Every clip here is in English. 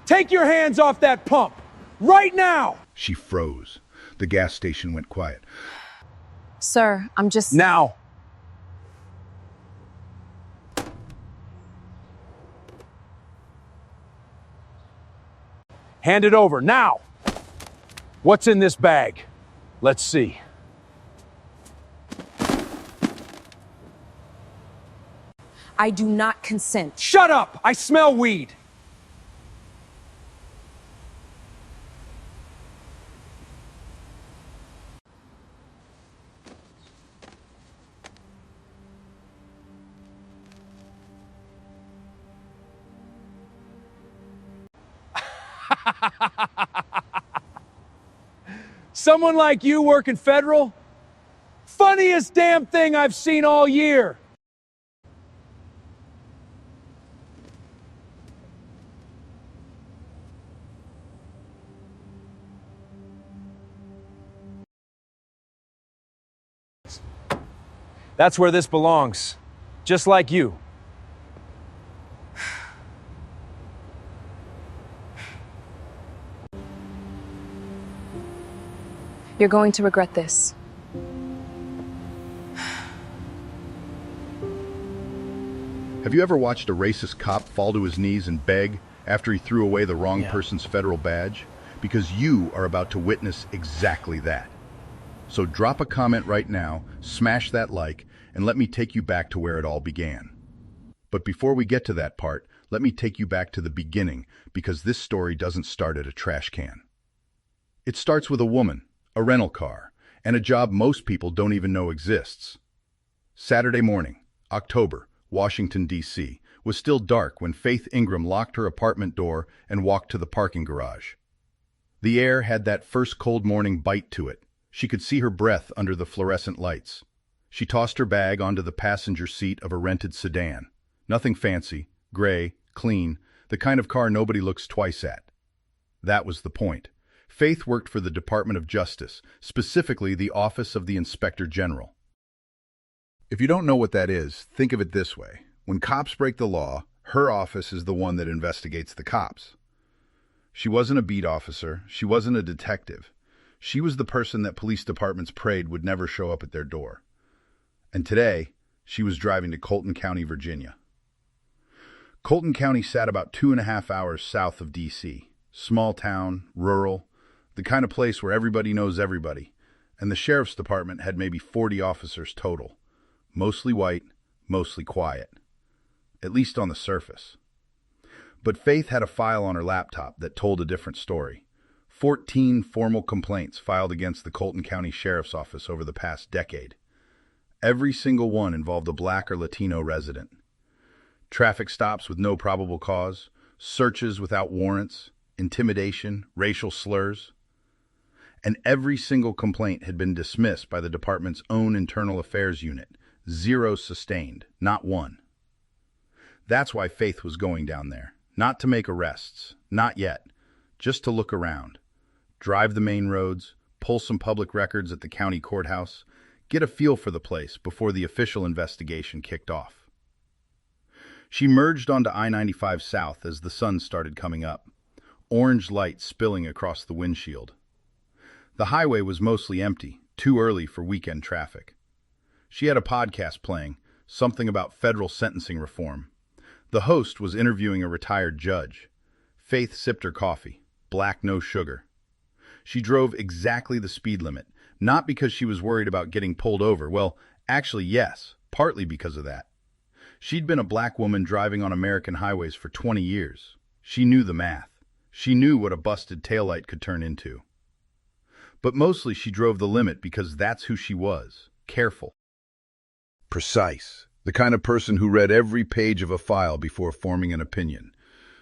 Take your hands off that pump! Right now! She froze. The gas station went quiet. Sir, I'm just... Now! Hand it over, now! What's in this bag? Let's see. I do not consent. Shut up! I smell weed! Someone like you working federal? Funniest damn thing I've seen all year. That's where this belongs. Just like you. You're going to regret this. Have you ever watched a racist cop fall to his knees and beg after he threw away the wrong person's federal badge? Because you are about to witness exactly that. So drop a comment right now, smash that like, and let me take you back to where it all began. But before we get to that part, let me take you back to the beginning, because this story doesn't start at a trash can. It starts with a woman, a rental car, and a job most people don't even know exists. Saturday morning, October, Washington, D.C., was still dark when Faith Ingram locked her apartment door and walked to the parking garage. The air had that first cold morning bite to it. She could see her breath under the fluorescent lights. She tossed her bag onto the passenger seat of a rented sedan. Nothing fancy, gray, clean, the kind of car nobody looks twice at. That was the point. Faith worked for the Department of Justice, specifically the Office of the Inspector General. If you don't know what that is, think of it this way. When cops break the law, her office is the one that investigates the cops. She wasn't a beat officer. She wasn't a detective. She was the person that police departments prayed would never show up at their door. And today, she was driving to Colton County, Virginia. Colton County sat about 2.5 hours south of D.C. Small town, rural, the kind of place where everybody knows everybody, and the sheriff's department had maybe 40 officers total. Mostly white, mostly quiet. At least on the surface. But Faith had a file on her laptop that told a different story. 14 formal complaints filed against the Colton County Sheriff's Office over the past decade. Every single one involved a black or Latino resident. Traffic stops with no probable cause, searches without warrants, intimidation, racial slurs. And every single complaint had been dismissed by the department's own internal affairs unit. 0 sustained, not one. That's why Faith was going down there. Not to make arrests, not yet, just to look around. Drive the main roads, pull some public records at the county courthouse, get a feel for the place before the official investigation kicked off. She merged onto I-95 South as the sun started coming up, orange light spilling across the windshield. The highway was mostly empty, too early for weekend traffic. She had a podcast playing, something about federal sentencing reform. The host was interviewing a retired judge. Faith sipped her coffee, black, no sugar. She drove exactly the speed limit, not because she was worried about getting pulled over. Well, actually, yes, partly because of that. She'd been a black woman driving on American highways for 20 years. She knew the math. She knew what a busted taillight could turn into. But mostly she drove the limit because that's who she was, careful. Precise. The kind of person who read every page of a file before forming an opinion.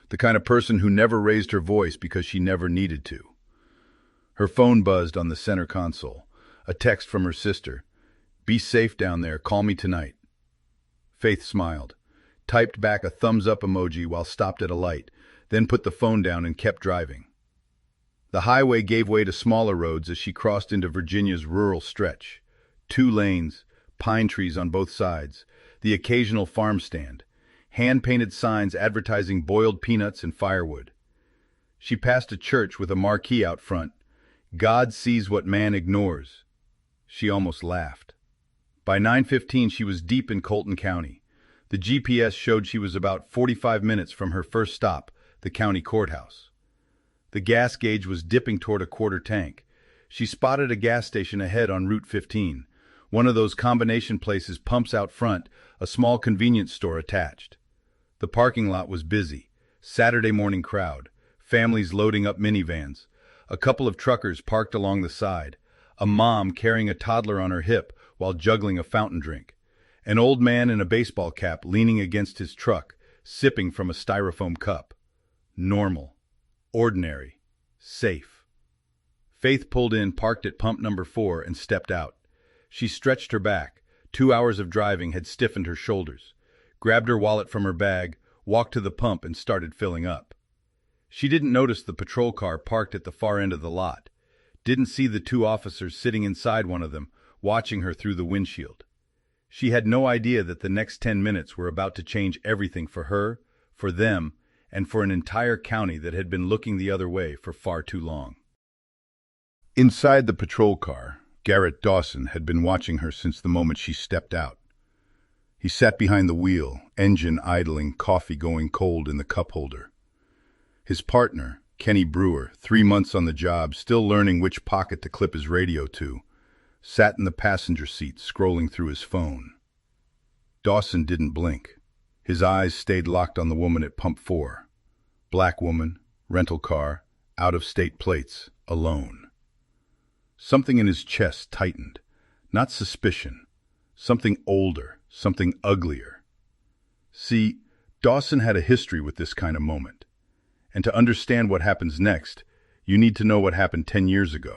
The kind of person who never raised her voice because she never needed to. Her phone buzzed on the center console. A text from her sister. "Be safe down there. Call me tonight." Faith smiled, typed back a thumbs-up emoji while stopped at a light, then put the phone down and kept driving. The highway gave way to smaller roads as she crossed into Virginia's rural stretch. 2 lanes, pine trees on both sides, the occasional farm stand, hand-painted signs advertising boiled peanuts and firewood. She passed a church with a marquee out front. God sees what man ignores. She almost laughed. By 9:15 she was deep in Colton County. The GPS showed she was about 45 minutes from her first stop, the county courthouse. The gas gauge was dipping toward a quarter tank. She spotted a gas station ahead on Route 15. One of those combination places, pumps out front, a small convenience store attached. The parking lot was busy. Saturday morning crowd. Families loading up minivans. A couple of truckers parked along the side. A mom carrying a toddler on her hip while juggling a fountain drink. An old man in a baseball cap leaning against his truck, sipping from a styrofoam cup. Normal. Ordinary. Safe. Faith pulled in, parked at pump number 4, and stepped out. She stretched her back. 2 hours of driving had stiffened her shoulders. Grabbed her wallet from her bag, walked to the pump, and started filling up. She didn't notice the patrol car parked at the far end of the lot. Didn't see the 2 officers sitting inside one of them, watching her through the windshield. She had no idea that the next 10 minutes were about to change everything for her, for them, and for an entire county that had been looking the other way for far too long. Inside the patrol car, Garrett Dawson had been watching her since the moment she stepped out. He sat behind the wheel, engine idling, coffee going cold in the cup holder. His partner, Kenny Brewer, 3 months on the job, still learning which pocket to clip his radio to, sat in the passenger seat scrolling through his phone. Dawson didn't blink. His eyes stayed locked on the woman at pump 4. Black woman, rental car, out-of-state plates, alone. Something in his chest tightened. Not suspicion. Something older, something uglier. See, Dawson had a history with this kind of moment. And to understand what happens next, you need to know what happened 10 years ago.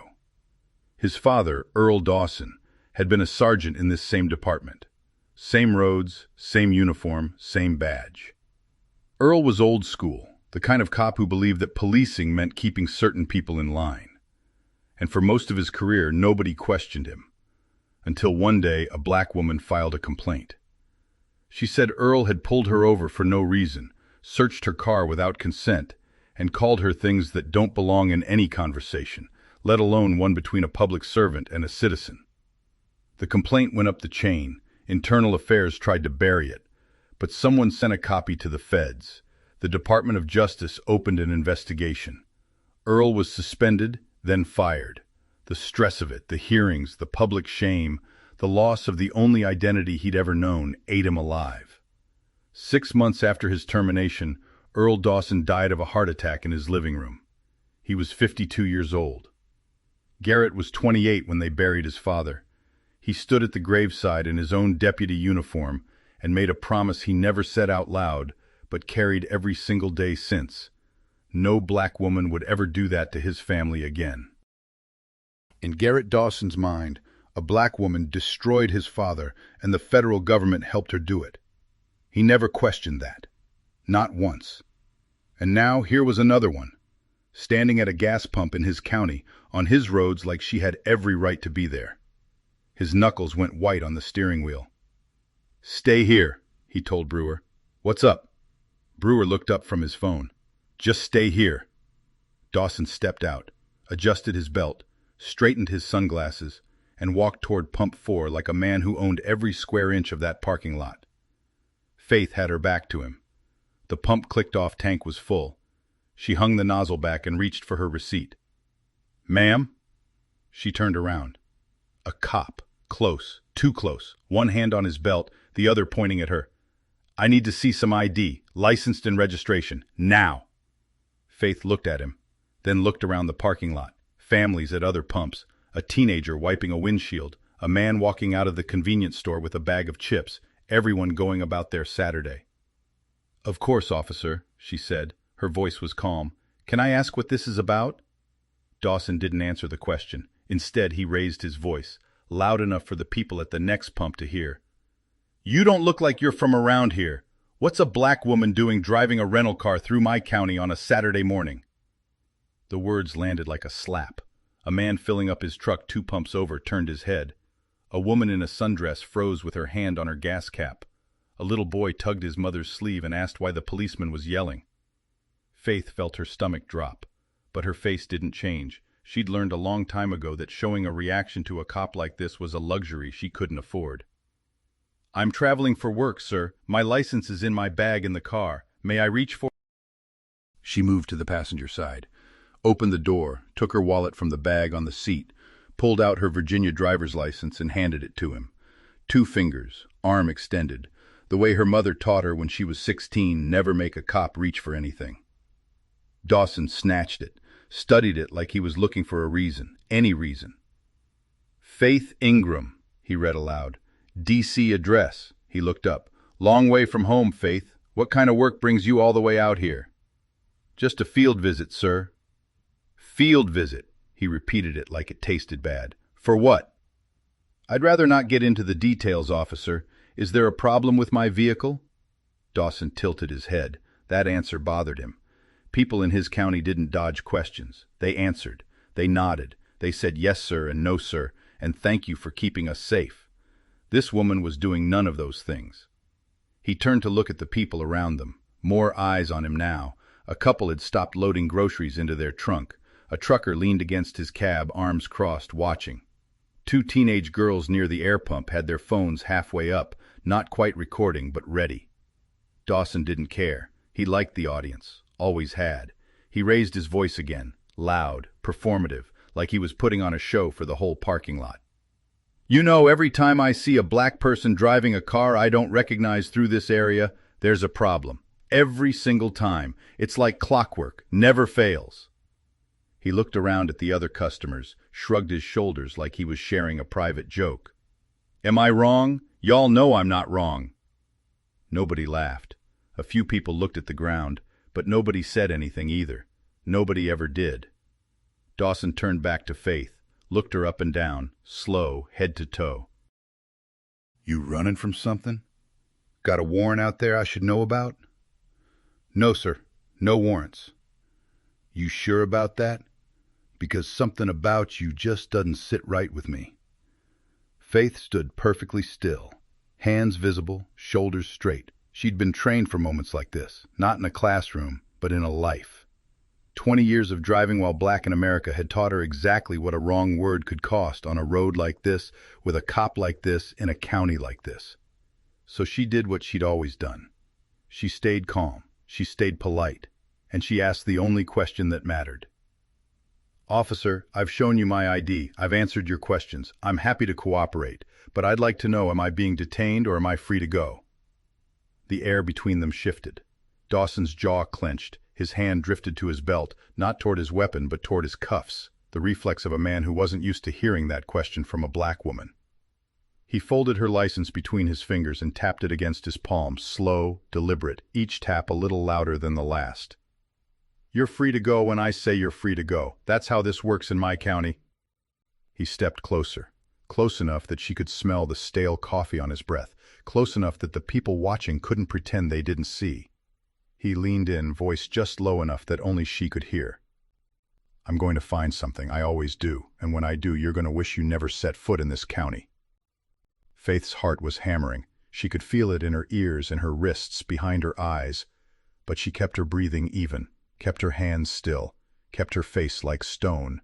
His father, Earl Dawson, had been a sergeant in this same department. Same roads, same uniform, same badge. Earl was old school, the kind of cop who believed that policing meant keeping certain people in line. And for most of his career, nobody questioned him. Until one day, a black woman filed a complaint. She said Earl had pulled her over for no reason, searched her car without consent, and called her things that don't belong in any conversation, let alone one between a public servant and a citizen. The complaint went up the chain. Internal Affairs tried to bury it, but someone sent a copy to the feds. The Department of Justice opened an investigation. Earl was suspended, then fired. The stress of it, the hearings, the public shame, the loss of the only identity he'd ever known ate him alive. 6 months after his termination, Earl Dawson died of a heart attack in his living room. He was 52 years old. Garrett was 28 when they buried his father. He stood at the graveside in his own deputy uniform and made a promise he never said out loud, but carried every single day since. No black woman would ever do that to his family again. In Garrett Dawson's mind, a black woman destroyed his father, and the federal government helped her do it. He never questioned that. Not once. And now here was another one, standing at a gas pump in his county, on his roads like she had every right to be there. His knuckles went white on the steering wheel. "Stay here," he told Brewer. "What's up?" Brewer looked up from his phone. "Just stay here." Dawson stepped out, adjusted his belt, straightened his sunglasses, and walked toward pump 4 like a man who owned every square inch of that parking lot. Faith had her back to him. The pump clicked off tank was full. She hung the nozzle back and reached for her receipt. "Ma'am?" She turned around. A cop. Close. Too close. One hand on his belt, the other pointing at her. "I need to see some ID, licensed and registration. Now." Faith looked at him, then looked around the parking lot. Families at other pumps. A teenager wiping a windshield. A man walking out of the convenience store with a bag of chips. Everyone going about their Saturday. "Of course, officer," she said. Her voice was calm. "Can I ask what this is about?" Dawson didn't answer the question. Instead, he raised his voice, loud enough for the people at the next pump to hear. "You don't look like you're from around here. What's a black woman doing driving a rental car through my county on a Saturday morning?" The words landed like a slap. A man filling up his truck 2 pumps over turned his head. A woman in a sundress froze with her hand on her gas cap. A little boy tugged his mother's sleeve and asked why the policeman was yelling. Faith felt her stomach drop. but her face didn't change. She'd learned a long time ago that showing a reaction to a cop like this was a luxury she couldn't afford. "I'm traveling for work, sir. My license is in my bag in the car. May I reach for—" She moved to the passenger side, opened the door, took her wallet from the bag on the seat, pulled out her Virginia driver's license and handed it to him. 2 fingers, arm extended, the way her mother taught her when she was 16, never make a cop reach for anything. Dawson snatched it, studied it like he was looking for a reason, any reason. "Faith Ingram," he read aloud. "D.C. address." He looked up. "Long way from home, Faith. What kind of work brings you all the way out here?" "Just a field visit, sir." "Field visit." He repeated it like it tasted bad. "For what?" "I'd rather not get into the details, officer. Is there a problem with my vehicle?" Dawson tilted his head. That answer bothered him. People in his county didn't dodge questions. They answered. They nodded. They said yes, sir, and no, sir, and thank you for keeping us safe. This woman was doing none of those things. He turned to look at the people around them. More eyes on him now. A couple had stopped loading groceries into their trunk. A trucker leaned against his cab, arms crossed, watching. 2 teenage girls near the air pump had their phones halfway up, not quite recording, but ready. Dawson didn't care. He liked the audience. Always had. He raised his voice again, loud, performative, like he was putting on a show for the whole parking lot. "You know, every time I see a black person driving a car I don't recognize through this area, there's a problem. Every single time. It's like clockwork. Never fails." He looked around at the other customers, shrugged his shoulders like he was sharing a private joke. "Am I wrong? Y'all know I'm not wrong." Nobody laughed. A few people looked at the ground, but nobody said anything either. Nobody ever did. Dawson turned back to Faith, looked her up and down, slow, head to toe. "You running from something? Got a warrant out there I should know about?" "No, sir. No warrants." "You sure about that? Because something about you just doesn't sit right with me." Faith stood perfectly still, hands visible, shoulders straight. She'd been trained for moments like this, not in a classroom, but in a life. 20 years of driving while black in America had taught her exactly what a wrong word could cost on a road like this, with a cop like this, in a county like this. So she did what she'd always done. She stayed calm, she stayed polite, and she asked the only question that mattered. "Officer, I've shown you my ID. I've answered your questions. I'm happy to cooperate, but I'd like to know, am I being detained or am I free to go?" The air between them shifted. Dawson's jaw clenched. His hand drifted to his belt, not toward his weapon, but toward his cuffs, the reflex of a man who wasn't used to hearing that question from a black woman. He folded her license between his fingers and tapped it against his palm, slow, deliberate, each tap a little louder than the last. "You're free to go when I say you're free to go. That's how this works in my county." He stepped closer, close enough that she could smell the stale coffee on his breath, close enough that the people watching couldn't pretend they didn't see. He leaned in, voice just low enough that only she could hear. "I'm going to find something, I always do, and when I do, you're going to wish you never set foot in this county." Faith's heart was hammering. She could feel it in her ears, in her wrists, behind her eyes, but she kept her breathing even, kept her hands still, kept her face like stone.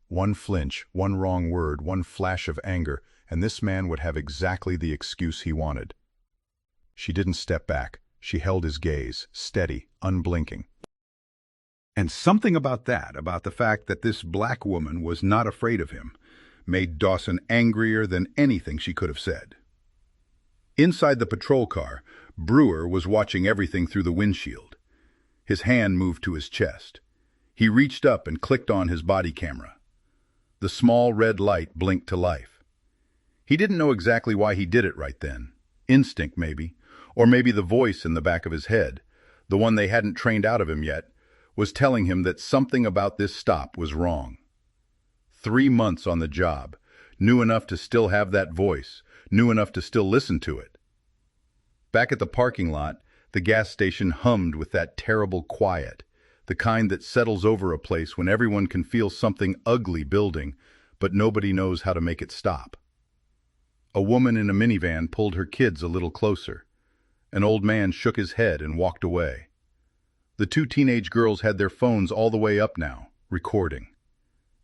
One flinch, one wrong word, one flash of anger, and this man would have exactly the excuse he wanted. She didn't step back. She held his gaze, steady, unblinking. And something about that, about the fact that this black woman was not afraid of him, made Dawson angrier than anything she could have said. Inside the patrol car, Brewer was watching everything through the windshield. His hand moved to his chest. He reached up and clicked on his body camera. The small red light blinked to life. He didn't know exactly why he did it right then. Instinct, maybe. Or maybe the voice in the back of his head, the one they hadn't trained out of him yet, was telling him that something about this stop was wrong. 3 months on the job, knew enough to still have that voice, knew enough to still listen to it. Back at the parking lot, the gas station hummed with that terrible quiet, the kind that settles over a place when everyone can feel something ugly building, but nobody knows how to make it stop. A woman in a minivan pulled her kids a little closer. An old man shook his head and walked away. The 2 teenage girls had their phones all the way up now, recording.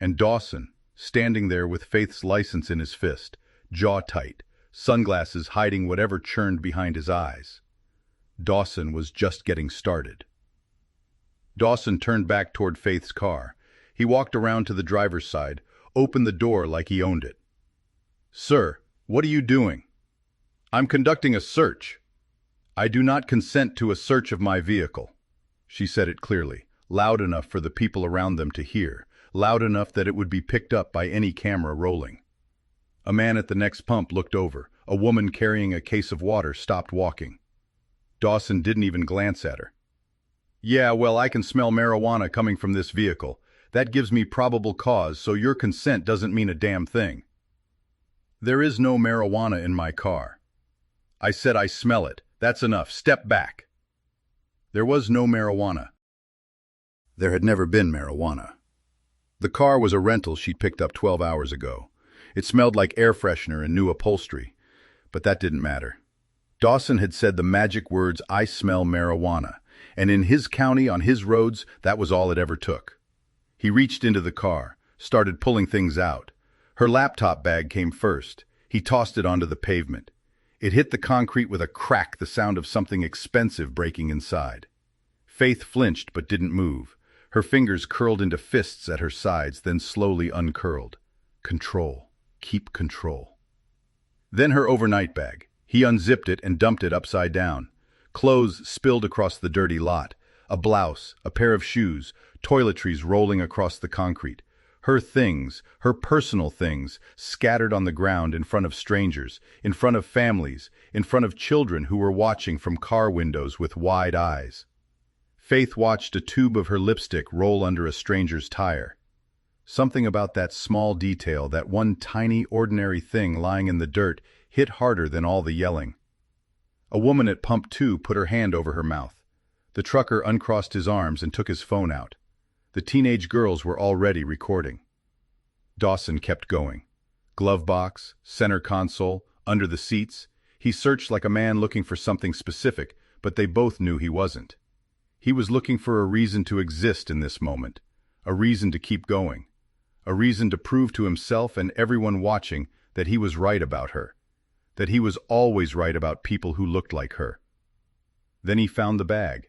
And Dawson, standing there with Faith's license in his fist, jaw tight, sunglasses hiding whatever churned behind his eyes. Dawson was just getting started. Dawson turned back toward Faith's car. He walked around to the driver's side, opened the door like he owned it. "Sir, what are you doing?" "I'm conducting a search." "I do not consent to a search of my vehicle." She said it clearly, loud enough for the people around them to hear, loud enough that it would be picked up by any camera rolling. A man at the next pump looked over. A woman carrying a case of water stopped walking. Dawson didn't even glance at her. "Yeah, well, I can smell marijuana coming from this vehicle. That gives me probable cause, so your consent doesn't mean a damn thing." "There is no marijuana in my car." "I said I smell it. That's enough. Step back." There was no marijuana. There had never been marijuana. The car was a rental she'd picked up 12 hours ago. It smelled like air freshener and new upholstery, but that didn't matter. Dawson had said the magic words, "I smell marijuana," and in his county, on his roads, that was all it ever took. He reached into the car, started pulling things out. Her laptop bag came first. He tossed it onto the pavement. It hit the concrete with a crack, the sound of something expensive breaking inside. Faith flinched but didn't move. Her fingers curled into fists at her sides, then slowly uncurled. Control. Keep control. Then her overnight bag. He unzipped it and dumped it upside down. Clothes spilled across the dirty lot. A blouse, a pair of shoes, toiletries rolling across the concrete. Her things, her personal things, scattered on the ground in front of strangers, in front of families, in front of children who were watching from car windows with wide eyes. Faith watched a tube of her lipstick roll under a stranger's tire. Something about that small detail, that one tiny, ordinary thing lying in the dirt, hit harder than all the yelling. A woman at pump 2 put her hand over her mouth. The trucker uncrossed his arms and took his phone out. The teenage girls were already recording. Dawson kept going. Glove box, center console, under the seats. He searched like a man looking for something specific, but they both knew he wasn't. He was looking for a reason to exist in this moment, a reason to keep going, a reason to prove to himself and everyone watching that he was right about her, that he was always right about people who looked like her. Then he found the bag.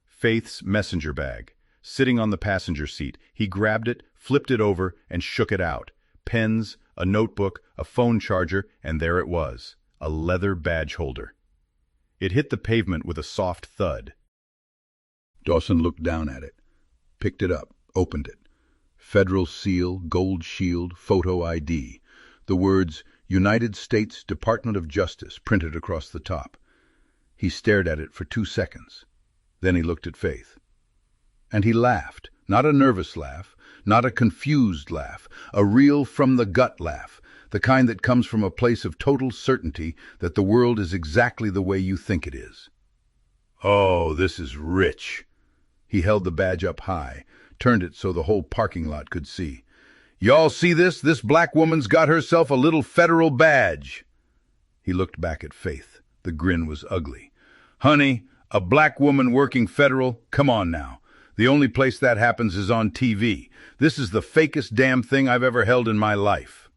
Faith's messenger bag. Sitting on the passenger seat, he grabbed it, flipped it over, and shook it out. Pens, a notebook, a phone charger, and there it was, a leather badge holder. It hit the pavement with a soft thud. Dawson looked down at it, picked it up, opened it. Federal seal, gold shield, photo ID. The words, United States Department of Justice, printed across the top. He stared at it for 2 seconds. Then he looked at Faith. And he laughed, not a nervous laugh, not a confused laugh, a real from-the-gut laugh, the kind that comes from a place of total certainty that the world is exactly the way you think it is. "Oh, this is rich." He held the badge up high, turned it so the whole parking lot could see. "Y'all see this? This black woman's got herself a little federal badge." He looked back at Faith. The grin was ugly. "Honey, a black woman working federal? Come on now. The only place that happens is on TV. This is the fakest damn thing I've ever held in my life."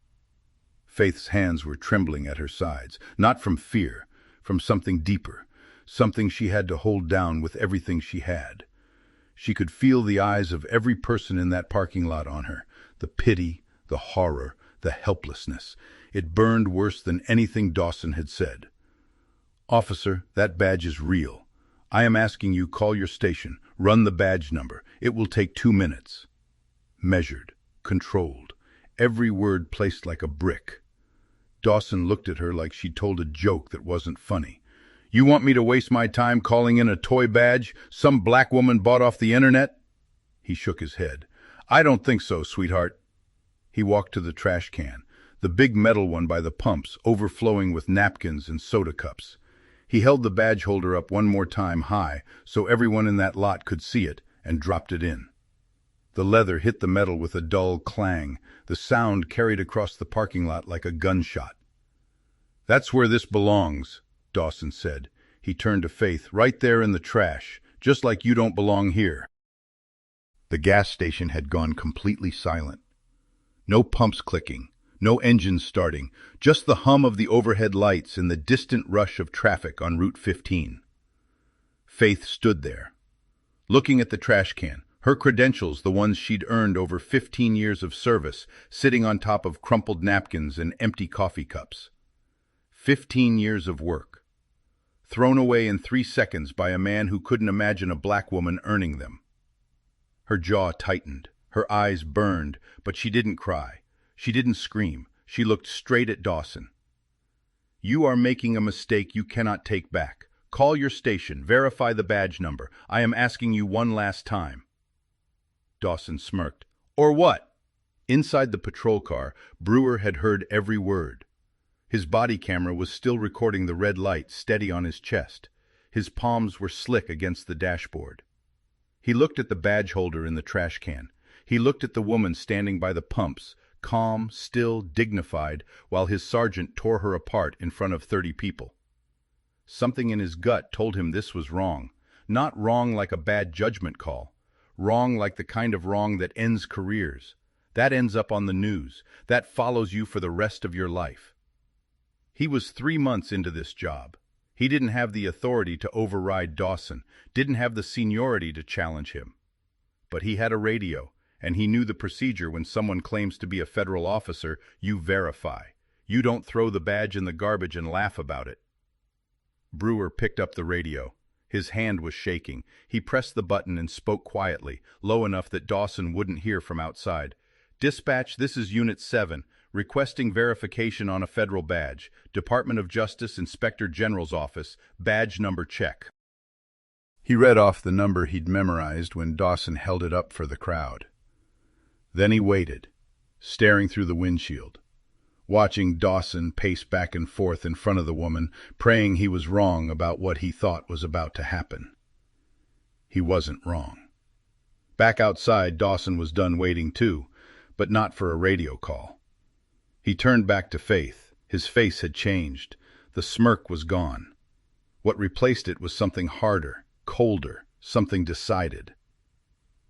Faith's hands were trembling at her sides, not from fear, from something deeper, something she had to hold down with everything she had. She could feel the eyes of every person in that parking lot on her, the pity, the horror, the helplessness. It burned worse than anything Dawson had said. "Officer, that badge is real. I am asking you, call your station, run the badge number. It will take 2 minutes." Measured, controlled, every word placed like a brick. Dawson looked at her like she'd told a joke that wasn't funny. "You want me to waste my time calling in a toy badge some black woman bought off the internet?" He shook his head. "I don't think so, sweetheart." He walked to the trash can, the big metal one by the pumps, overflowing with napkins and soda cups. He held the badge holder up one more time high so everyone in that lot could see it, and dropped it in. The leather hit the metal with a dull clang. The sound carried across the parking lot like a gunshot. "That's where this belongs," Dawson said. He turned to Faith. "Right there in the trash, just like you don't belong here." The gas station had gone completely silent. No pumps clicking, no engines starting, just the hum of the overhead lights and the distant rush of traffic on Route 15. Faith stood there, looking at the trash can, her credentials, the ones she'd earned over 15 years of service, sitting on top of crumpled napkins and empty coffee cups. 15 years of work, thrown away in 3 seconds by a man who couldn't imagine a black woman earning them. Her jaw tightened, her eyes burned, but she didn't cry. She didn't scream. She looked straight at Dawson. "You are making a mistake you cannot take back. Call your station, verify the badge number. I am asking you one last time." Dawson smirked. "Or what?" Inside the patrol car, Brewer had heard every word. His body camera was still recording the red light steady on his chest. His palms were slick against the dashboard. He looked at the badge holder in the trash can. He looked at the woman standing by the pumps, calm, still, dignified, while his sergeant tore her apart in front of 30 people. Something in his gut told him this was wrong. Not wrong like a bad judgment call. Wrong like the kind of wrong that ends careers. That ends up on the news. That follows you for the rest of your life. He was 3 months into this job. He didn't have the authority to override Dawson, didn't have the seniority to challenge him. But he had a radio, and he knew the procedure when someone claims to be a federal officer. You verify. You don't throw the badge in the garbage and laugh about it. Brewer picked up the radio. His hand was shaking. He pressed the button and spoke quietly, low enough that Dawson wouldn't hear from outside. "Dispatch, this is Unit 7. Requesting verification on a federal badge. Department of Justice, Inspector General's office. Badge number check." He read off the number he'd memorized when Dawson held it up for the crowd. Then he waited, staring through the windshield, watching Dawson pace back and forth in front of the woman, praying he was wrong about what he thought was about to happen. He wasn't wrong. Back outside, Dawson was done waiting too, but not for a radio call. He turned back to Faith. His face had changed. The smirk was gone. What replaced it was something harder, colder, something decided.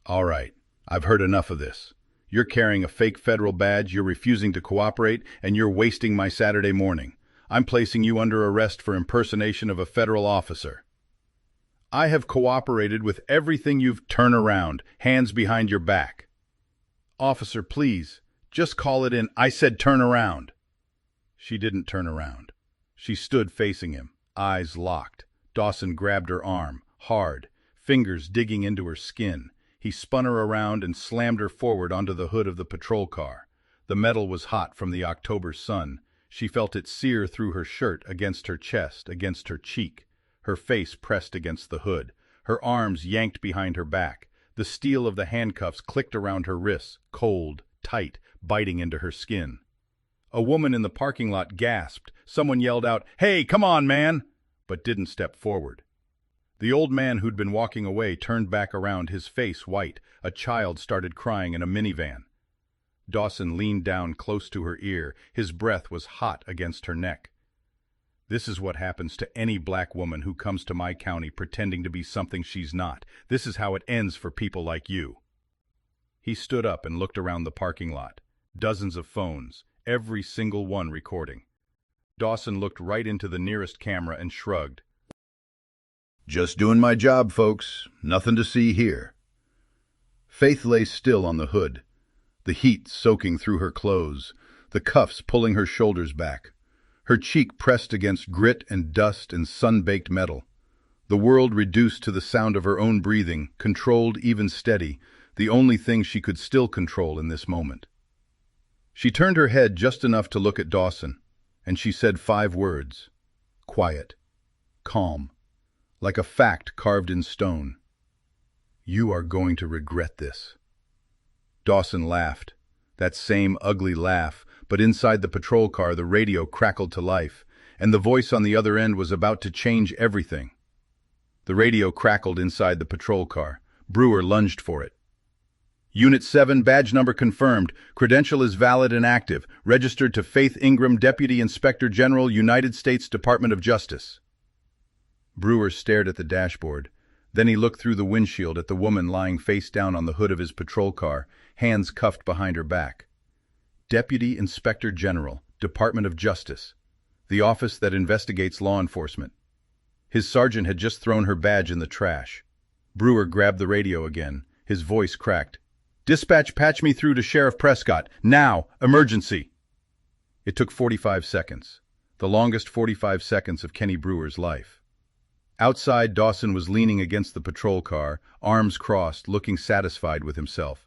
"All right, I've heard enough of this. You're carrying a fake federal badge, you're refusing to cooperate, and you're wasting my Saturday morning. I'm placing you under arrest for impersonation of a federal officer." "I have cooperated with everything you've..." "Turn around, hands behind your back." "Officer, please. Just call it in." "I said turn around." She didn't turn around. She stood facing him, eyes locked. Dawson grabbed her arm, hard, fingers digging into her skin. He spun her around and slammed her forward onto the hood of the patrol car. The metal was hot from the October sun. She felt it sear through her shirt, against her chest, against her cheek. Her face pressed against the hood. Her arms yanked behind her back. The steel of the handcuffs clicked around her wrists, cold, tight, biting into her skin. A woman in the parking lot gasped. Someone yelled out, "Hey, come on, man!" but didn't step forward. The old man who'd been walking away turned back around, his face white. A child started crying in a minivan. Dawson leaned down close to her ear. His breath was hot against her neck. "This is what happens to any black woman who comes to my county pretending to be something she's not. This is how it ends for people like you." He stood up and looked around the parking lot. Dozens of phones, every single one recording. Dawson looked right into the nearest camera and shrugged. "Just doing my job, folks. Nothing to see here." Faith lay still on the hood, the heat soaking through her clothes, the cuffs pulling her shoulders back, her cheek pressed against grit and dust and sun-baked metal. The world reduced to the sound of her own breathing, controlled, even steady, the only thing she could still control in this moment. She turned her head just enough to look at Dawson, and she said 5 words. Quiet, calm, like a fact carved in stone. "You are going to regret this." Dawson laughed, that same ugly laugh, but inside the patrol car the radio crackled to life, and the voice on the other end was about to change everything. The radio crackled inside the patrol car. Brewer lunged for it. "Unit 7, badge number confirmed. Credential is valid and active. Registered to Faith Ingram, Deputy Inspector General, United States Department of Justice." Brewer stared at the dashboard, Then he looked through the windshield at the woman lying face down on the hood of his patrol car, hands cuffed behind her back. Deputy Inspector General, Department of Justice, the office that investigates law enforcement. His sergeant had just thrown her badge in the trash. Brewer grabbed the radio again. His voice cracked. "Dispatch, patch me through to Sheriff Prescott. Now! Emergency!" It took 45 seconds. The longest 45 seconds of Kenny Brewer's life. Outside, Dawson was leaning against the patrol car, arms crossed, looking satisfied with himself.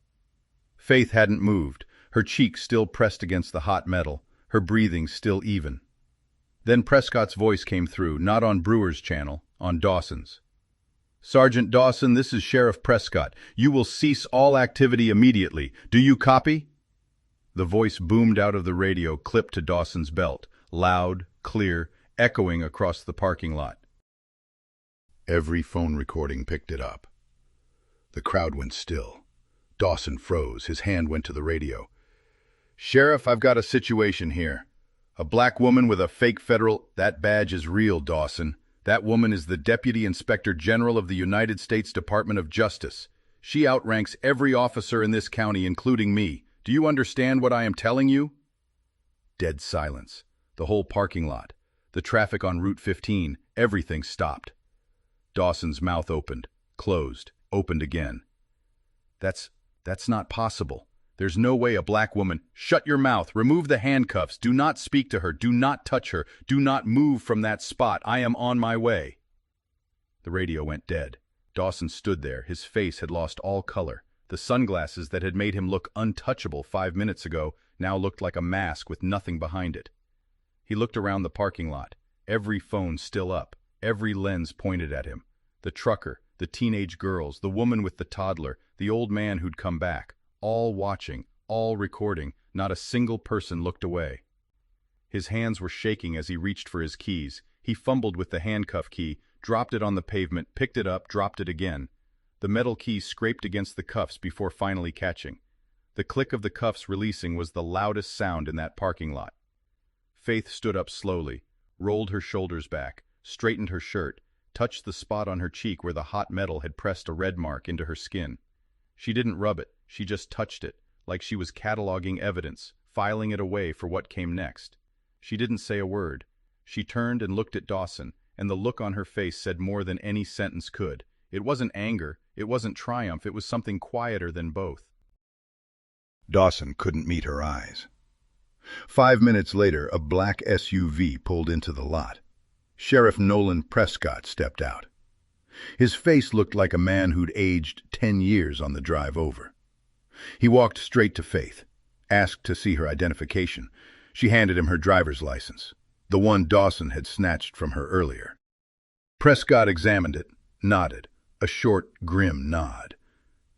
Faith hadn't moved, her cheek still pressed against the hot metal, her breathing still even. Then Prescott's voice came through, not on Brewer's channel, on Dawson's. "Sergeant Dawson, this is Sheriff Prescott. You will cease all activity immediately. Do you copy?" The voice boomed out of the radio, clipped to Dawson's belt, loud, clear, echoing across the parking lot. Every phone recording picked it up. The crowd went still. Dawson froze. His hand went to the radio. "Sheriff, I've got a situation here. A black woman with a fake federal—" "That badge is real, Dawson. That woman is the Deputy Inspector General of the United States Department of Justice. She outranks every officer in this county, including me. Do you understand what I am telling you?" Dead silence. The whole parking lot. The traffic on Route 15. Everything stopped. Dawson's mouth opened, closed, opened again. That's not possible. There's no way a black woman— "Shut your mouth. Remove the handcuffs. Do not speak to her. Do not touch her. Do not move from that spot. I am on my way." The radio went dead. Dawson stood there. His face had lost all color. The sunglasses that had made him look untouchable 5 minutes ago now looked like a mask with nothing behind it. He looked around the parking lot. Every phone still up. Every lens pointed at him. The trucker, the teenage girls, the woman with the toddler, the old man who'd come back. All watching, all recording, not a single person looked away. His hands were shaking as he reached for his keys. He fumbled with the handcuff key, dropped it on the pavement, picked it up, dropped it again. The metal key scraped against the cuffs before finally catching. The click of the cuffs releasing was the loudest sound in that parking lot. Faith stood up slowly, rolled her shoulders back, straightened her shirt, touched the spot on her cheek where the hot metal had pressed a red mark into her skin. She didn't rub it. She just touched it, like she was cataloging evidence, filing it away for what came next. She didn't say a word. She turned and looked at Dawson, and the look on her face said more than any sentence could. It wasn't anger, it wasn't triumph, it was something quieter than both. Dawson couldn't meet her eyes. 5 minutes later, a black SUV pulled into the lot. Sheriff Nolan Prescott stepped out. His face looked like a man who'd aged 10 years on the drive over. He walked straight to Faith, asked to see her identification. She handed him her driver's license, the one Dawson had snatched from her earlier. Prescott examined it, nodded, a short, grim nod.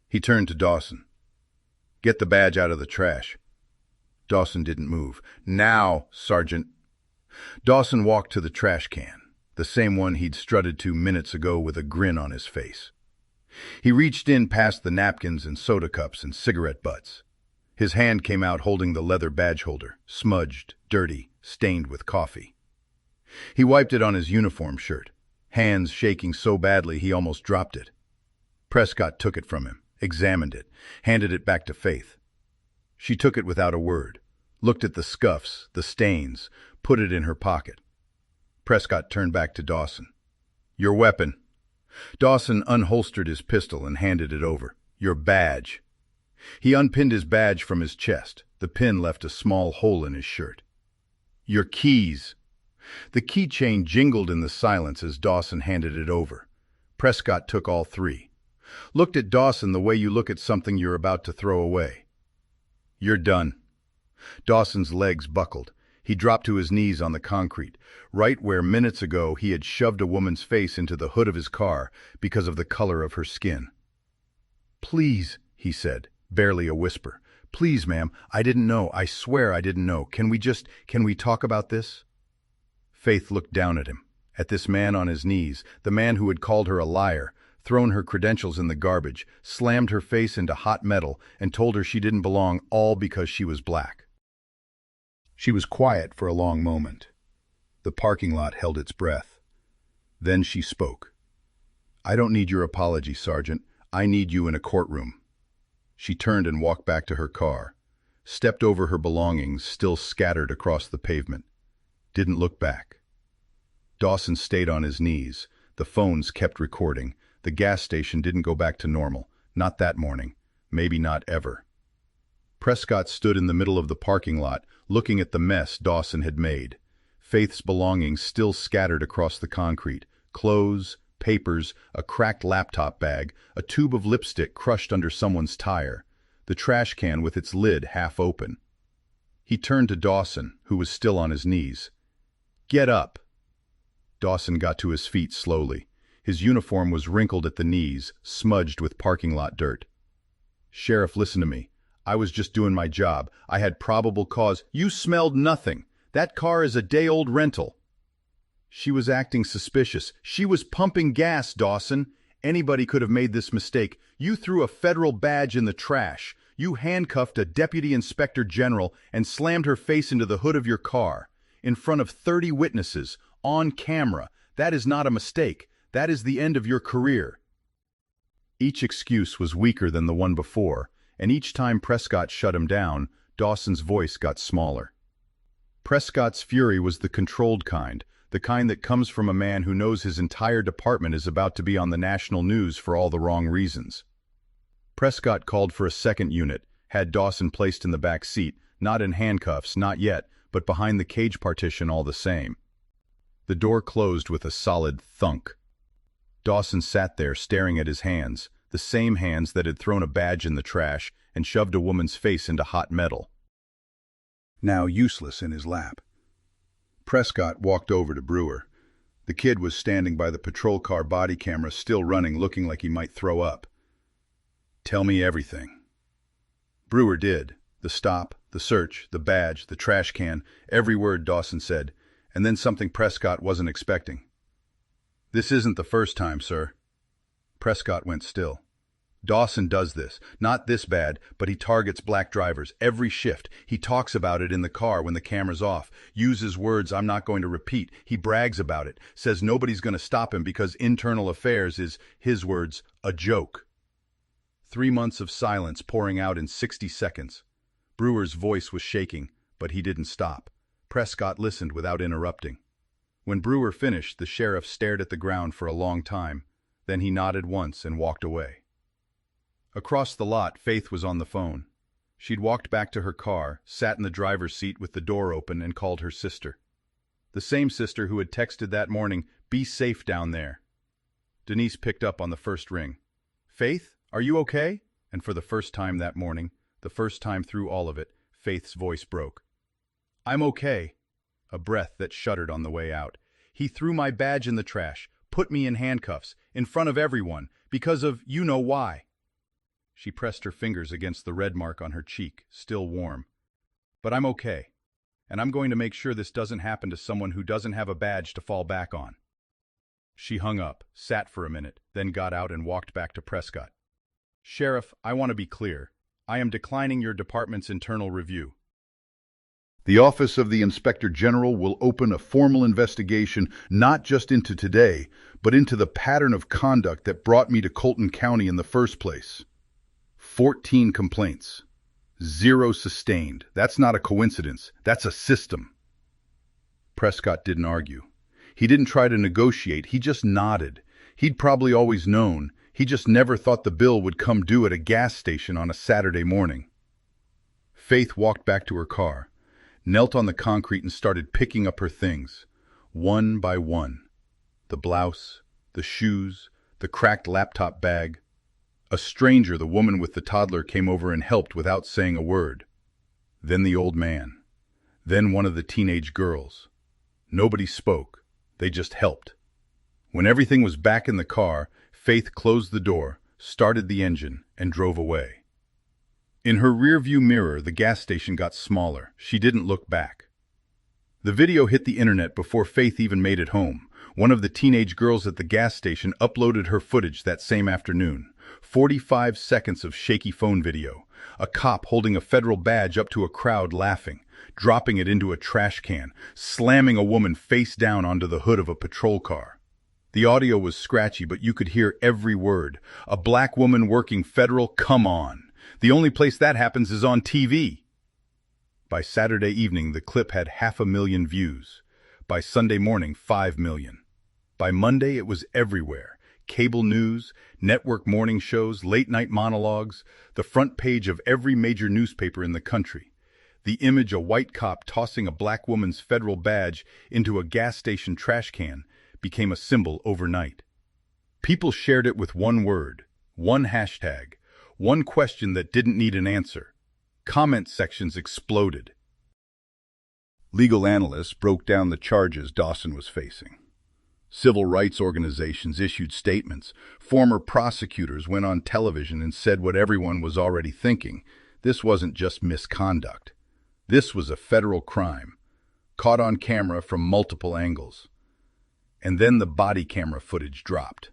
He turned to Dawson. "Get the badge out of the trash." Dawson didn't move. "Now, Sergeant." Dawson walked to the trash can, the same one he'd strutted to minutes ago with a grin on his face. He reached in past the napkins and soda cups and cigarette butts. His hand came out holding the leather badge holder, smudged, dirty, stained with coffee. He wiped it on his uniform shirt, hands shaking so badly he almost dropped it. Prescott took it from him, examined it, handed it back to Faith. She took it without a word, looked at the scuffs, the stains, put it in her pocket. Prescott turned back to Dawson. "Your weapon." Dawson unholstered his pistol and handed it over. "Your badge." He unpinned his badge from his chest. The pin left a small hole in his shirt. "Your keys." The keychain jingled in the silence as Dawson handed it over. Prescott took all three. Looked at Dawson the way you look at something you're about to throw away. "You're done." Dawson's legs buckled. He dropped to his knees on the concrete, right where minutes ago he had shoved a woman's face into the hood of his car because of the color of her skin. "Please," he said, barely a whisper. "Please, ma'am, I didn't know. I swear I didn't know. Can we talk about this?" Faith looked down at him, at this man on his knees, the man who had called her a liar, thrown her credentials in the garbage, slammed her face into hot metal, and told her she didn't belong, all because she was black. She was quiet for a long moment. The parking lot held its breath. Then she spoke. I don't need your apology, Sergeant. I need you in a courtroom. She turned and walked back to her car, stepped over her belongings still scattered across the pavement, didn't look back. Dawson stayed on his knees. The phones kept recording. The gas station didn't go back to normal. Not that morning. Maybe not ever. Prescott stood in the middle of the parking lot, looking at the mess Dawson had made. Faith's belongings still scattered across the concrete. Clothes, papers, a cracked laptop bag, a tube of lipstick crushed under someone's tire, the trash can with its lid half open. He turned to Dawson, who was still on his knees. "Get up." Dawson got to his feet slowly. His uniform was wrinkled at the knees, smudged with parking lot dirt. "Sheriff, listen to me. I was just doing my job. I had probable cause." "You smelled nothing. That car is a day-old rental." She was acting suspicious. She was pumping gas, Dawson. Anybody could have made this mistake. You threw a federal badge in the trash. You handcuffed a deputy inspector general and slammed her face into the hood of your car. In front of 30 witnesses, on camera. That is not a mistake. That is the end of your career. Each excuse was weaker than the one before, and each time Prescott shut him down, Dawson's voice got smaller. Prescott's fury was the controlled kind, the kind that comes from a man who knows his entire department is about to be on the national news for all the wrong reasons. Prescott called for a second unit, had Dawson placed in the back seat, not in handcuffs, not yet, but behind the cage partition all the same. The door closed with a solid thunk. Dawson sat there staring at his hands, the same hands that had thrown a badge in the trash and shoved a woman's face into hot metal. Now useless in his lap. Prescott walked over to Brewer. The kid was standing by the patrol car body camera, still running, looking like he might throw up. "Tell me everything." Brewer did. The stop, the search, the badge, the trash can, every word Dawson said, and then something Prescott wasn't expecting. "This isn't the first time, sir." Prescott went still. "Dawson does this. Not this bad, but he targets black drivers. Every shift. He talks about it in the car when the camera's off. Uses words I'm not going to repeat. He brags about it. Says nobody's going to stop him because internal affairs is, his words, a joke." 3 months of silence pouring out in 60 seconds. Brewer's voice was shaking, but he didn't stop. Prescott listened without interrupting. When Brewer finished, the sheriff stared at the ground for a long time. Then he nodded once and walked away. Across the lot, Faith was on the phone. She'd walked back to her car, sat in the driver's seat with the door open, and called her sister. The same sister who had texted that morning, "Be safe down there." Denise picked up on the first ring. "Faith, are you okay?" And for the first time that morning, the first time through all of it, Faith's voice broke. "I'm okay." A breath that shuddered on the way out. "He threw my badge in the trash, put me in handcuffs, in front of everyone, because of you know why." She pressed her fingers against the red mark on her cheek, still warm. "But I'm okay, and I'm going to make sure this doesn't happen to someone who doesn't have a badge to fall back on." She hung up, sat for a minute, then got out and walked back to Prescott. "Sheriff, I want to be clear. I am declining your department's internal review." The Office of the Inspector General will open a formal investigation not just into today, but into the pattern of conduct that brought me to Colton County in the first place. 14 complaints. 0 sustained. That's not a coincidence. That's a system. Prescott didn't argue. He didn't try to negotiate. He just nodded. He'd probably always known. He just never thought the bill would come due at a gas station on a Saturday morning. Faith walked back to her car, knelt on the concrete and started picking up her things, one by one. The blouse, the shoes, the cracked laptop bag. A stranger, the woman with the toddler, came over and helped without saying a word. Then the old man. Then one of the teenage girls. Nobody spoke. They just helped. When everything was back in the car, Faith closed the door, started the engine, and drove away. In her rearview mirror, the gas station got smaller. She didn't look back. The video hit the internet before Faith even made it home. One of the teenage girls at the gas station uploaded her footage that same afternoon. 45 seconds of shaky phone video. A cop holding a federal badge up to a crowd laughing, dropping it into a trash can, slamming a woman face down onto the hood of a patrol car. The audio was scratchy, but you could hear every word. A black woman working federal, come on. The only place that happens is on TV. By Saturday evening, the clip had 500,000 views. By Sunday morning, 5 million. By Monday, it was everywhere. Cable news, network morning shows, late-night monologues, the front page of every major newspaper in the country. The image, a white cop tossing a black woman's federal badge into a gas station trash can, became a symbol overnight. People shared it with one word, one hashtag, one question that didn't need an answer. Comment sections exploded. Legal analysts broke down the charges Dawson was facing. Civil rights organizations issued statements. Former prosecutors went on television and said what everyone was already thinking. This wasn't just misconduct. This was a federal crime, caught on camera from multiple angles. And then the body camera footage dropped.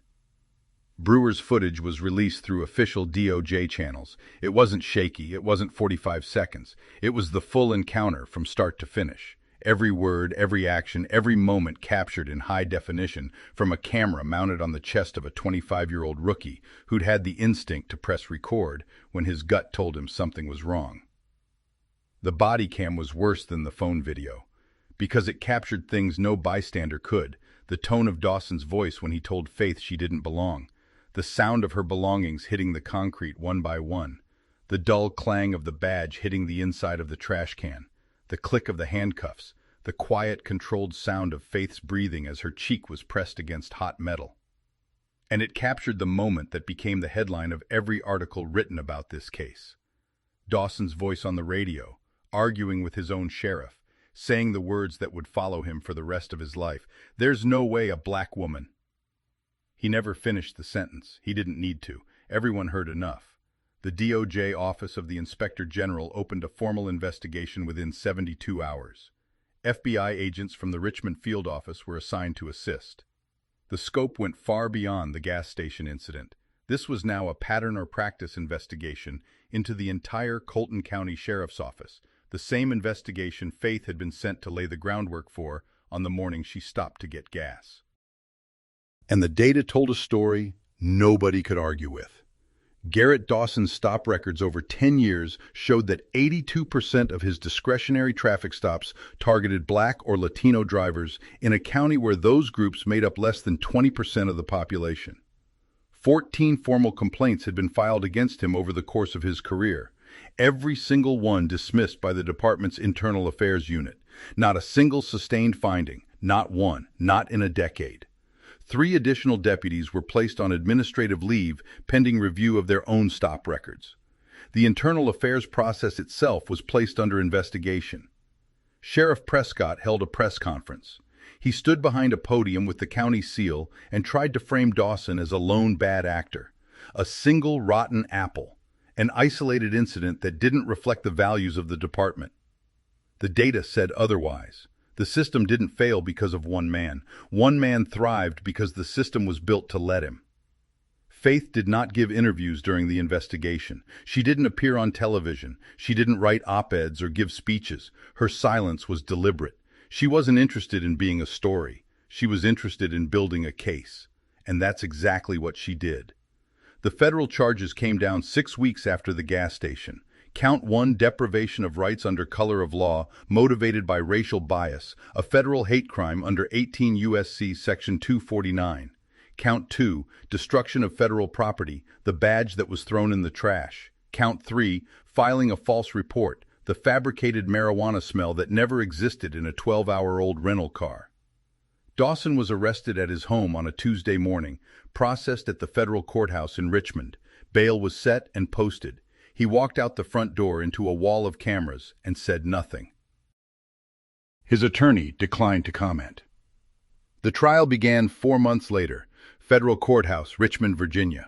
Brewer's footage was released through official DOJ channels. It wasn't shaky, it wasn't 45 seconds. It was the full encounter from start to finish. Every word, every action, every moment captured in high definition from a camera mounted on the chest of a 25-year-old rookie who'd had the instinct to press record when his gut told him something was wrong. The body cam was worse than the phone video, because it captured things no bystander could. The tone of Dawson's voice when he told Faith she didn't belong, the sound of her belongings hitting the concrete one by one, the dull clang of the badge hitting the inside of the trash can, the click of the handcuffs, the quiet, controlled sound of Faith's breathing as her cheek was pressed against hot metal. And it captured the moment that became the headline of every article written about this case. Dawson's voice on the radio, arguing with his own sheriff, saying the words that would follow him for the rest of his life. There's no way a black woman. He never finished the sentence. He didn't need to. Everyone heard enough. The DOJ Office of the Inspector General opened a formal investigation within 72 hours. FBI agents from the Richmond field office were assigned to assist. The scope went far beyond the gas station incident. This was now a pattern or practice investigation into the entire Colton County Sheriff's Office, the same investigation Faith had been sent to lay the groundwork for on the morning she stopped to get gas. And the data told a story nobody could argue with. Garrett Dawson's stop records over 10 years showed that 82% of his discretionary traffic stops targeted black or Latino drivers in a county where those groups made up less than 20% of the population. 14 formal complaints had been filed against him over the course of his career. Every single one dismissed by the department's internal affairs unit. Not a single sustained finding, not one, not in a decade. 3 additional deputies were placed on administrative leave pending review of their own stop records. The internal affairs process itself was placed under investigation. Sheriff Prescott held a press conference. He stood behind a podium with the county seal and tried to frame Dawson as a lone bad actor, a single rotten apple, an isolated incident that didn't reflect the values of the department. The data said otherwise. The system didn't fail because of one man. One man thrived because the system was built to let him. Faith did not give interviews during the investigation. She didn't appear on television. She didn't write op-eds or give speeches. Her silence was deliberate. She wasn't interested in being a story. She was interested in building a case. And that's exactly what she did. The federal charges came down 6 weeks after the gas station. Count 1, deprivation of rights under color of law, motivated by racial bias, a federal hate crime under 18 U.S.C. Section 249. Count 2, destruction of federal property, the badge that was thrown in the trash. Count 3, filing a false report, the fabricated marijuana smell that never existed in a 12-hour-old rental car. Dawson was arrested at his home on a Tuesday morning, processed at the federal courthouse in Richmond. Bail was set and posted. He walked out the front door into a wall of cameras and said nothing. His attorney declined to comment. The trial began 4 months later, federal courthouse, Richmond, Virginia.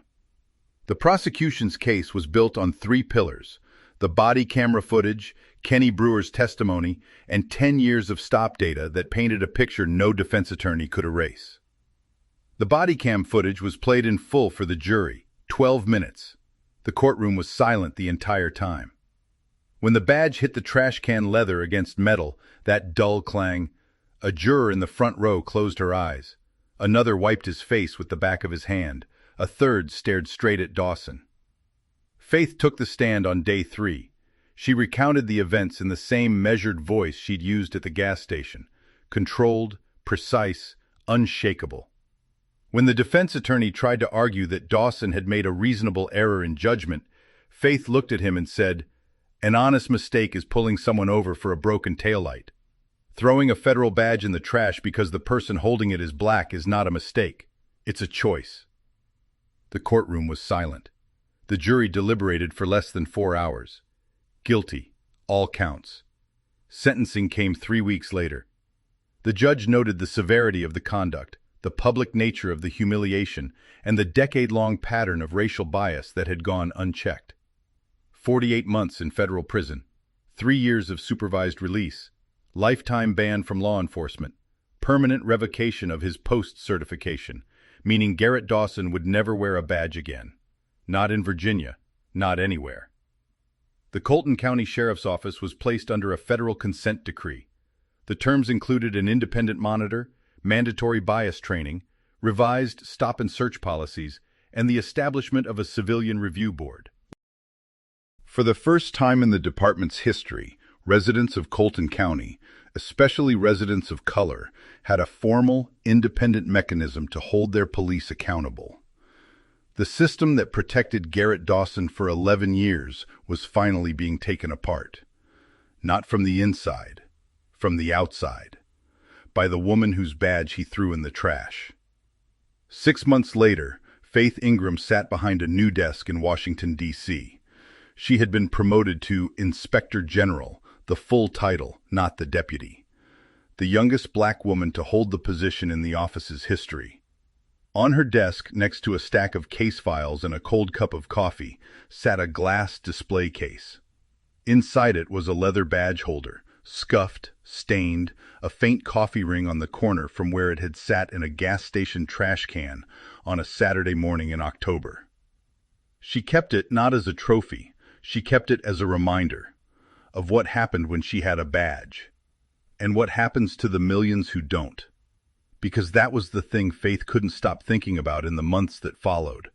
The prosecution's case was built on 3 pillars: the body camera footage, Kenny Brewer's testimony, and 10 years of stop data that painted a picture no defense attorney could erase. The body cam footage was played in full for the jury, 12 minutes. The courtroom was silent the entire time. When the badge hit the trash can leather against metal, that dull clang, a juror in the front row closed her eyes. Another wiped his face with the back of his hand. A third stared straight at Dawson. Faith took the stand on day 3. She recounted the events in the same measured voice she'd used at the gas station. Controlled, precise, unshakable. When the defense attorney tried to argue that Dawson had made a reasonable error in judgment, Faith looked at him and said, "An honest mistake is pulling someone over for a broken taillight. Throwing a federal badge in the trash because the person holding it is black is not a mistake. It's a choice." The courtroom was silent. The jury deliberated for less than 4 hours. Guilty, all counts. Sentencing came 3 weeks later. The judge noted the severity of the conduct, the public nature of the humiliation, and the decade-long pattern of racial bias that had gone unchecked. 48 months in federal prison, 3 years of supervised release, lifetime ban from law enforcement, permanent revocation of his post-certification, meaning Garrett Dawson would never wear a badge again. Not in Virginia, not anywhere. The Colton County Sheriff's Office was placed under a federal consent decree. The terms included an independent monitor, mandatory bias training, revised stop-and-search policies, and the establishment of a civilian review board. For the first time in the department's history, residents of Colton County, especially residents of color, had a formal, independent mechanism to hold their police accountable. The system that protected Garrett Dawson for 11 years was finally being taken apart. Not from the inside, from the outside, by the woman whose badge he threw in the trash. 6 months later, Faith Ingram sat behind a new desk in Washington, D.C. She had been promoted to Inspector General, the full title, not the deputy. The youngest black woman to hold the position in the office's history. On her desk, next to a stack of case files and a cold cup of coffee, sat a glass display case. Inside it was a leather badge holder, scuffed, stained, a faint coffee ring on the corner from where it had sat in a gas station trash can on a Saturday morning in October. She kept it not as a trophy, she kept it as a reminder of what happened when she had a badge, and what happens to the millions who don't. Because that was the thing Faith couldn't stop thinking about in the months that followed.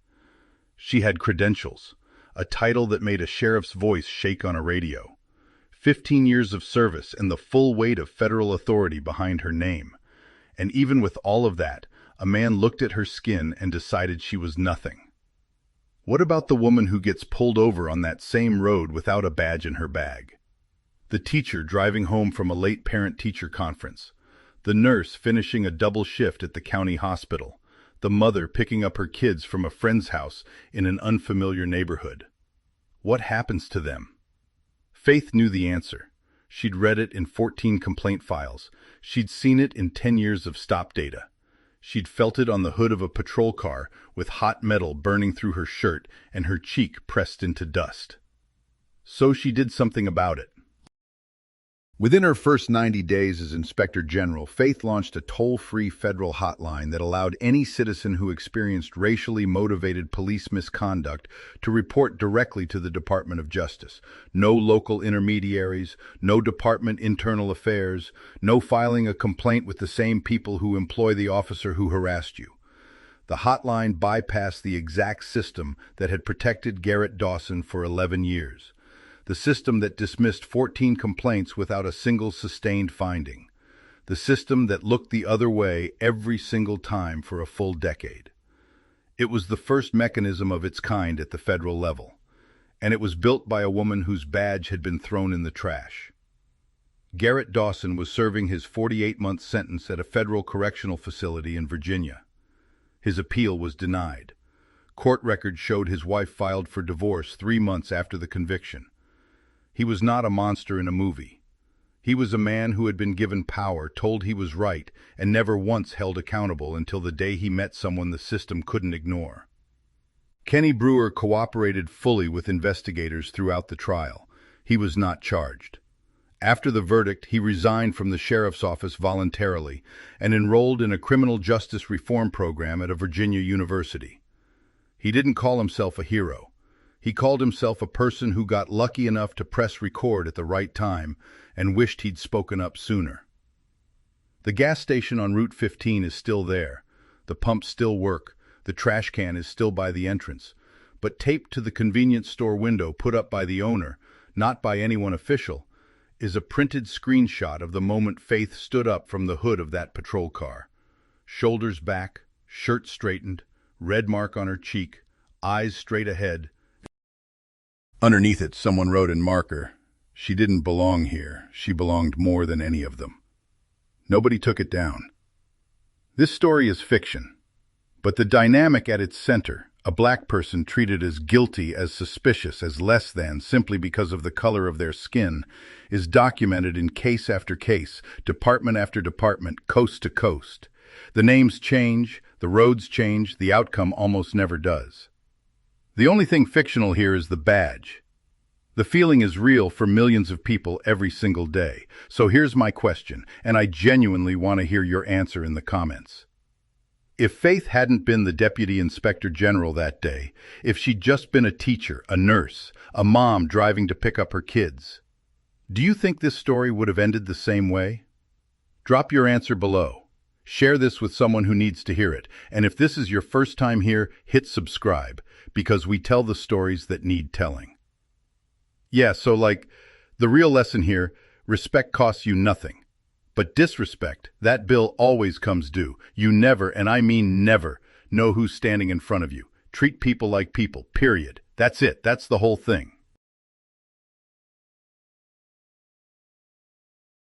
She had credentials, a title that made a sheriff's voice shake on a radio, 15 years of service and the full weight of federal authority behind her name. And even with all of that, a man looked at her skin and decided she was nothing. What about the woman who gets pulled over on that same road without a badge in her bag? The teacher driving home from a late parent-teacher conference. The nurse finishing a double shift at the county hospital. The mother picking up her kids from a friend's house in an unfamiliar neighborhood. What happens to them? Faith knew the answer. She'd read it in 14 complaint files. She'd seen it in 10 years of stop data. She'd felt it on the hood of a patrol car with hot metal burning through her shirt and her cheek pressed into dust. So she did something about it. Within her first 90 days as Inspector General, Faith launched a toll-free federal hotline that allowed any citizen who experienced racially motivated police misconduct to report directly to the Department of Justice. No local intermediaries, no department internal affairs, no filing a complaint with the same people who employ the officer who harassed you. The hotline bypassed the exact system that had protected Garrett Dawson for 11 years. The system that dismissed 14 complaints without a single sustained finding. The system that looked the other way every single time for a full decade. It was the first mechanism of its kind at the federal level, and it was built by a woman whose badge had been thrown in the trash. Garrett Dawson was serving his 48-month sentence at a federal correctional facility in Virginia. His appeal was denied. Court records showed his wife filed for divorce 3 months after the conviction. He was not a monster in a movie. He was a man who had been given power, told he was right, and never once held accountable until the day he met someone the system couldn't ignore. Kenny Brewer cooperated fully with investigators throughout the trial. He was not charged. After the verdict, he resigned from the sheriff's office voluntarily and enrolled in a criminal justice reform program at a Virginia university. He didn't call himself a hero. He called himself a person who got lucky enough to press record at the right time and wished he'd spoken up sooner. The gas station on Route 15 is still there. The pumps still work. The trash can is still by the entrance. But taped to the convenience store window put up by the owner, not by anyone official, is a printed screenshot of the moment Faith stood up from the hood of that patrol car. Shoulders back, shirt straightened, red mark on her cheek, eyes straight ahead. Underneath it, someone wrote in marker, "She didn't belong here. She belonged more than any of them." Nobody took it down. This story is fiction, but the dynamic at its center, a black person treated as guilty, as suspicious, as less than, simply because of the color of their skin, is documented in case after case, department after department, coast to coast. The names change, the roads change, the outcome almost never does. The only thing fictional here is the badge. The feeling is real for millions of people every single day. So here's my question, and I genuinely want to hear your answer in the comments. If Faith hadn't been the Deputy Inspector General that day, if she'd just been a teacher, a nurse, a mom driving to pick up her kids, do you think this story would have ended the same way? Drop your answer below. Share this with someone who needs to hear it. And if this is your first time here, hit subscribe, because we tell the stories that need telling. Yeah, so the real lesson here, respect costs you nothing. But disrespect, that bill always comes due. You never, and I mean never, know who's standing in front of you. Treat people like people, period. That's it. That's the whole thing.